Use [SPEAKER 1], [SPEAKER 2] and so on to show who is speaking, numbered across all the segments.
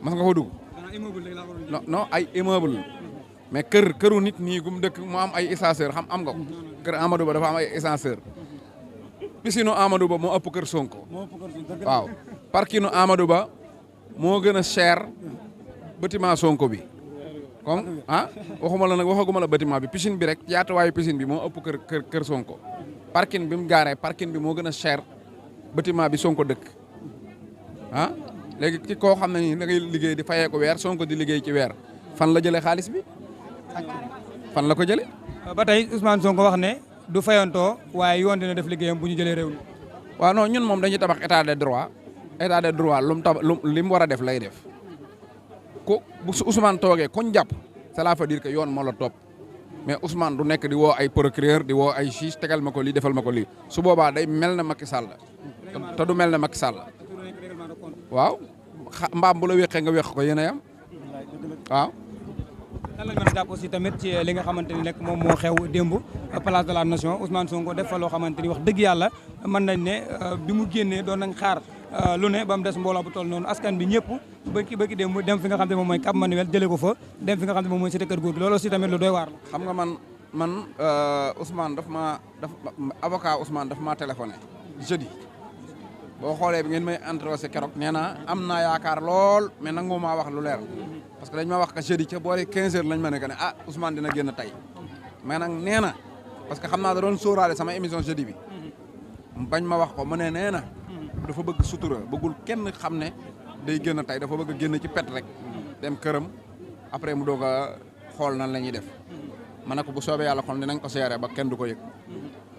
[SPEAKER 1] mas nga ko dugg. non non ay immeuble mais këru nit nii gum dëkk mu am ay ascenseur xam am nga ko. kër Amadou Ba dafa am ay ascenseur. piscine Amadou Ba moo ëpp kër Sonko. waaw parkinu Amadou Ba moo gën a cher bâtiment Sonko bi. comme waxuma la nag waxaguma la bâtiment bi piscine bi rek yaatuwaayu piscine bi moo ëpp kër Sonko. parking bi mu gaaree parking bi moo gën a cher bâtiment bi Sonko dëkk léegi ci koo xam ne ni da ngay liggéey di fayee ko weer Sonko di liggéey ci weer fan la jëlee xaalis bi fan la ko jëlee.
[SPEAKER 2] ba tey Ousmane Sonko wax ne du fayantoo waaye yoon dina def liggéeyam bu ñu jëlee réew mi.
[SPEAKER 1] waaw non ñun moom dañuy tabax état de droit li mu war a def lay def ku bu Ousmane toogee koñ jàpp cela veut dire que yoon moo la topp mais Ousmane du nekk di woo ay procureur di woo ay juge tegal ma ko lii defal ma ko lii su boobaa day mel na Macky Sall te du mel na Macky Sall waaw mbaam bu la wéqee nga wéq ko yéen a yam waaw.
[SPEAKER 2] lan la ñu mën a jàpp aussi tamit ci li nga xamante ni nag moom moo xew démb place de la nation Ousmane Sonko def fa loo xamante ni wax dëgg yàlla mën nañ ne bi mu génnee doon nañ xaar lu ne ba mu des mbooloo bu toll noonu askan bi ñëpp bëgg démb dem fi nga xam ne moom mooy Cap Manuel jëlee ko fa dem fi nga xam ne moom mooy cité kër góor gi loolu aussi tamit lu doy waar la.
[SPEAKER 1] xam nga man Ousmane avocat Ousmane daf maa téléphoné jeudi boo xoolee bi ngeen may interrogé keroog nee naa am naa yaakaar lool mais nangu maa wax lu leer. parce que dañ ma wax que jeudi ca boori 15 heures lañ ma ne que ne Ousmane dina génn tey mais nag nee na parce que xam naa da doon sóoraale sama émission jeudi bi bañ ma wax ko mu ne nee na dafa bëgg sutura bëggul kenn xam ne day génn tey dafa bëgg a génn ci pet rek dem këram après mu doog a xool nan la ñuy def ma ne ko bu soobee yàlla kon dinañ ko seere ba kenn du ko yëg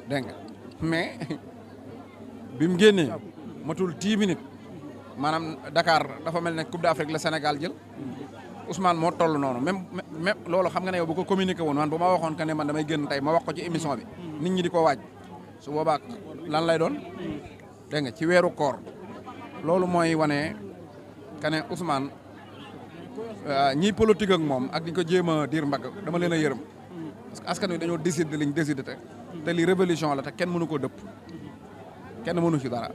[SPEAKER 1] dégg nga mais bi mu génnee matul 10 minutes maanaam Dakar dafa mel ne Coupe d'Afrique la Sénégal jël Ousmane moo toll noonu même loolu xam nga ne yow bu ko communiqué woon man bu ma waxoon que ne man damay génn tey ma wax ko ci émission bi nit ñi di ko waaj su boobaa lan lay doon dégg nga ci weeru koor loolu mooy wane que ne Ousmane ñiy politique ak moom ak di ko jéem a diir mbagg dama leen a yërëm parce que askan wi dañoo décider liñ décider te li révolution la te kenn mënu ko dëpp kenn mënu ci dara.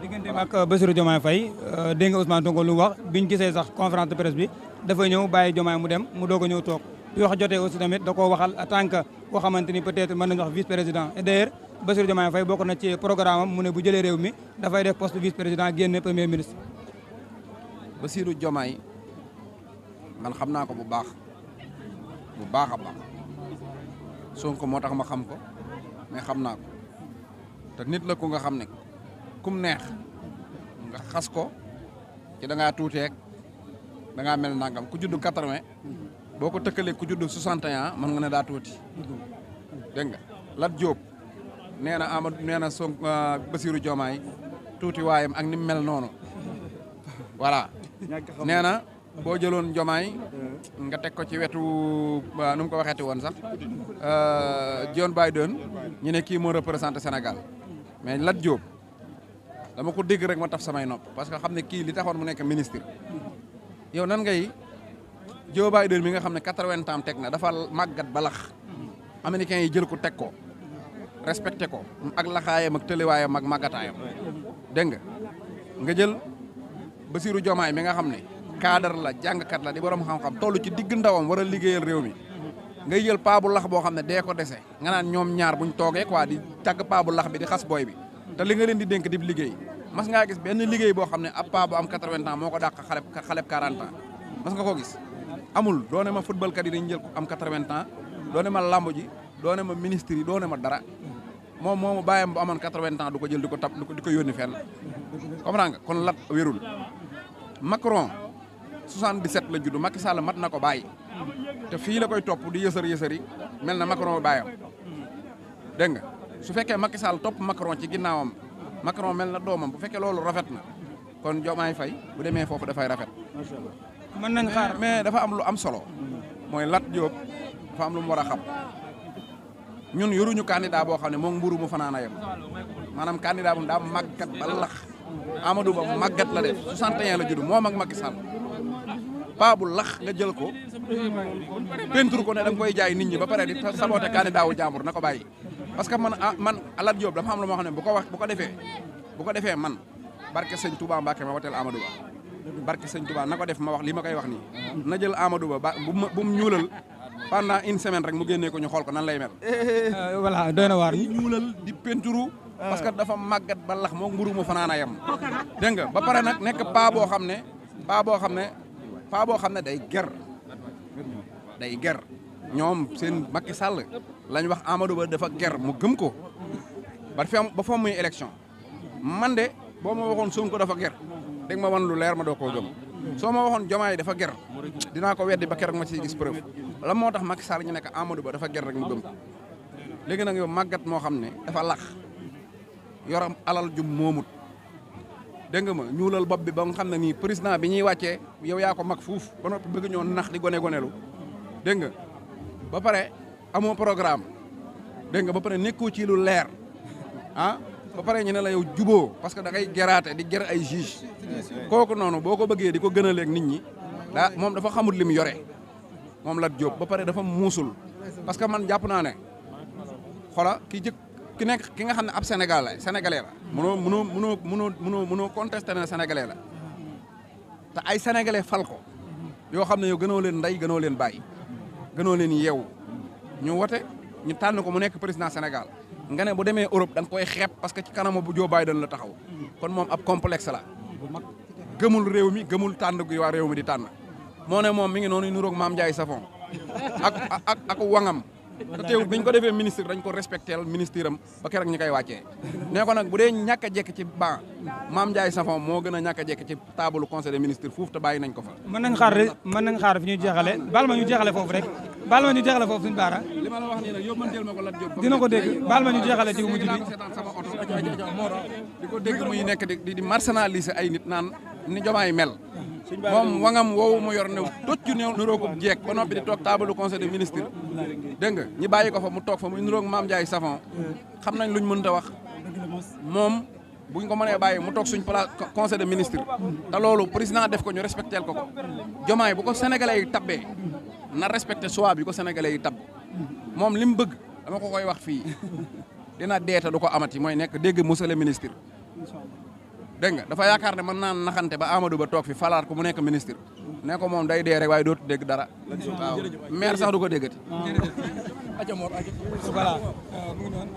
[SPEAKER 2] digganteem ak Bassirou Diomaye Faye dégg nga Ousmane Sonko lu wax biñ gisee sax conférence de presse bi dafa ñëw bàyyi Diomaye mu dem mu doog a ñëw toog bi wax jotee aussi tamit da koo waxal en tant que koo xamante ni peut-être mën nañu wax vice président et d'ailleurs Bassirou Diomaye Faye bokk na ci programme am mu ne bu jëlee réew mi dafay def poste vice président génne premier ministre.
[SPEAKER 1] Bassirou Diomaye man xam naa ko bu baax a baax Sonko moo tax ma xam ko mais xam naa ko te nit la ku nga xam ne kum neex nga xas ko ci da ngaa tuuteeg da ngaa mel nangam ku judd 80 boo ko tëkkalee ku judd 61 mën nga ne daa tuuti dégg nga Lat Diop nee na Amadou nee na Sonko Bassirou Diomaye tuuti waayam ak ni mu mel noonu voilà nee na boo jëloon Diomaye nga teg ko ci wetu nu mu ko waxeeti woon sax John Biden ñu ne kii moo représenté Sénégal mais Lat Diop dama ko dégg rek ma taf samay nopp parce que xam ne kii li taxoon mu nekk ministre yow nan ngay Joe Biden mi nga xam ne 80 ans teg na dafa màggat balax américains yi jël ko teg ko respecté ko ak laxaayam ak tëliwaayam ak màggataayam dégg nga jël Bassirou Diomaye mi nga xam ne cadre la jàngkat la di borom xam-xam toll ci digg ndawam war a liggéeyal réew mi ngay jël paa bu lax boo xam ne dee ko dese nga naan ñoom ñaar buñ toogee quoi di tàgg paa bu lax bi di xas booy bi te li nga leen di dénk di liggéey mas ngaa gis benn liggéey boo xam ne ab paa bu am 80 ans moo ko dàq xaleb 40 ans mas nga ko gis amul doone ma football kat yi dañu jël ko am 80 ans doone ma lamb ji doone ma ministre yi doone ma dara moom moomu bàyyam bu amoon 80 ans du ko jël di ko tab di ko yónni fenn comprends nga kon lat wérul Macron 77 la judd Macky Sall mat na ko bàyyi te fii la koy topp di yësër yi mel na Macron bàyyam dégg nga su fekkee Macky Sall topp Macron ci ginnaawam Macron mel na doomam bu fekkee loolu rafet na kon Diomaye Faye bu demee foofu dafay rafet.
[SPEAKER 2] macha allah mën nañ xaar
[SPEAKER 1] mais dafa am lu am solo mooy Lat Diop dafa am lu mu war a xam ñun yoruñu candidat boo xam ne moom mburu mu fanaan a yem maanaam candidat bu daa màggat ba lax Amadou Ba màggat la def 61 la judd moom ak Macky Sall paa bu lax nga jël ko peinture ko ne da nga koy jaay nit ñi ba pare di saboté candidat wu jàmbur na ko bàyyi. parce que man Lat Diop dafa am lu moo xam ne bu ko defee man barke sëñ Touba Mbacke ma wateel Amadou Ba barki sëñ Touba na ko def ma wax li ma koy wax nii na jël Amadou Ba bu mu ñuulal pendant une semaine rek mu génnee ko ñu xool ko nan lay mel.
[SPEAKER 2] voilà doy na waar.
[SPEAKER 1] di ñuulal di penturu parce que dafa màggat ba lax moo mburu mu fanaan a yem dégg nga ba pare nag nekk paa boo xam ne day ger ñoom seen Macky Sall lañ wax Amadou Ba dafa ger mu gëm ko ba fa muy élection man de boo ma waxoon Sonko dafa ger dégg ma wan lu leer ma doo koo gëm soo ma waxoon Diomaye dafa ger dinaa ko weddi ba keroog ma ci gis preuve la moo tax Macky Sall ñu nekk Amadou Ba dafa ger rek mu gëm léegi nag yow màggat moo xam ne dafa lax yoram alal jum moomut dégg nga ma ñuulal bopp bi ba nga xam ne nii président bi ñuy wàccee yow yaa ko mag fuuf ba noppi bëgg ñoo nax di gone-gonelu dégg nga ba pare amoo programme dégg nga ba pare nekkoo ci lu leer ah ba pare ñu ne la yow juboo parce que da ngay geraate di ger ay juge kooku noonu boo ko bëggee di ko gën a leeg nit ñi moom dafa xamul li mu yore moom Lat Diop ba pare dafa muusul parce que man jàpp naa ne xola ki nga xam ne ab sénégalais la mënoo contesté ne sénégalais la te ay sénégalais fal ko yoo xam ne yow gënoo leen ndey gënoo leen bàyyi gënoo leen yeewu ñu wote ñu tànn ko mu nekk président Sénégal nga ne bu demee Europe da nga koy xeeb parce que ci kanama bu Joe Biden la taxaw kon moom ab complexe la gëmul réew mi gëmul tànn gi waa réew mi di tànn moo ne moom mi ngi noonu nuroog Mame Ndiaye Savon ak wangam te teewul bi ñu ko defee ministre dañ ko respectel ministre am ba keroog ñi koy wàccee ne ko nag bu dee ñàkk a jekk ci ban Mame Ndiaye Savon moo gën a ñàkk a jekk ci table conseil des ministres fuuf te bàyyi nañ ko fa.
[SPEAKER 2] mën nañ xaar fi ñuy jeexale baal ma ñu jeexale foofu rek baal ma ñu jeexale foofu suñu baara
[SPEAKER 1] li ma la wax nii nag yóbbanteel ma ko Lat Diop
[SPEAKER 2] dina ko dégg baal ma ñu jeexale ci mujj bi
[SPEAKER 1] seetaan sama oto di ko dégg muy nekk di marginaliser ay nit naan ni Diomaye mel moom wangam woowu mu yor ne toccu ne nuroo ko jeeg ba noppi di toog table conseil des ministres dégg nga ñi bàyyi ko fa mu toog fa muy nuroog Mame Ndiaye Savon xam nañ luñ mënta wax moom buñ ko mënee bàyyi mu toog suñ place conseil des ministres te loolu président def ko ñu respecteel ko Diomaye bu ko sénégalais yi tabbee na respecté choix bi ko sénégalais yi tabb moom li mu bëgg dama ko koy wax fii dina deeta du ko amati mooy nekk dégg monsieur le ministre dégg nga dafa yaakaar ne mën naa naxante ba Amadou Ba toog fi falaat ko mu nekk ministre ne ko moom day dee rek waaye dootu dégg dara waaw maire sax du ko déggati
[SPEAKER 2] voilà mu ngi noonu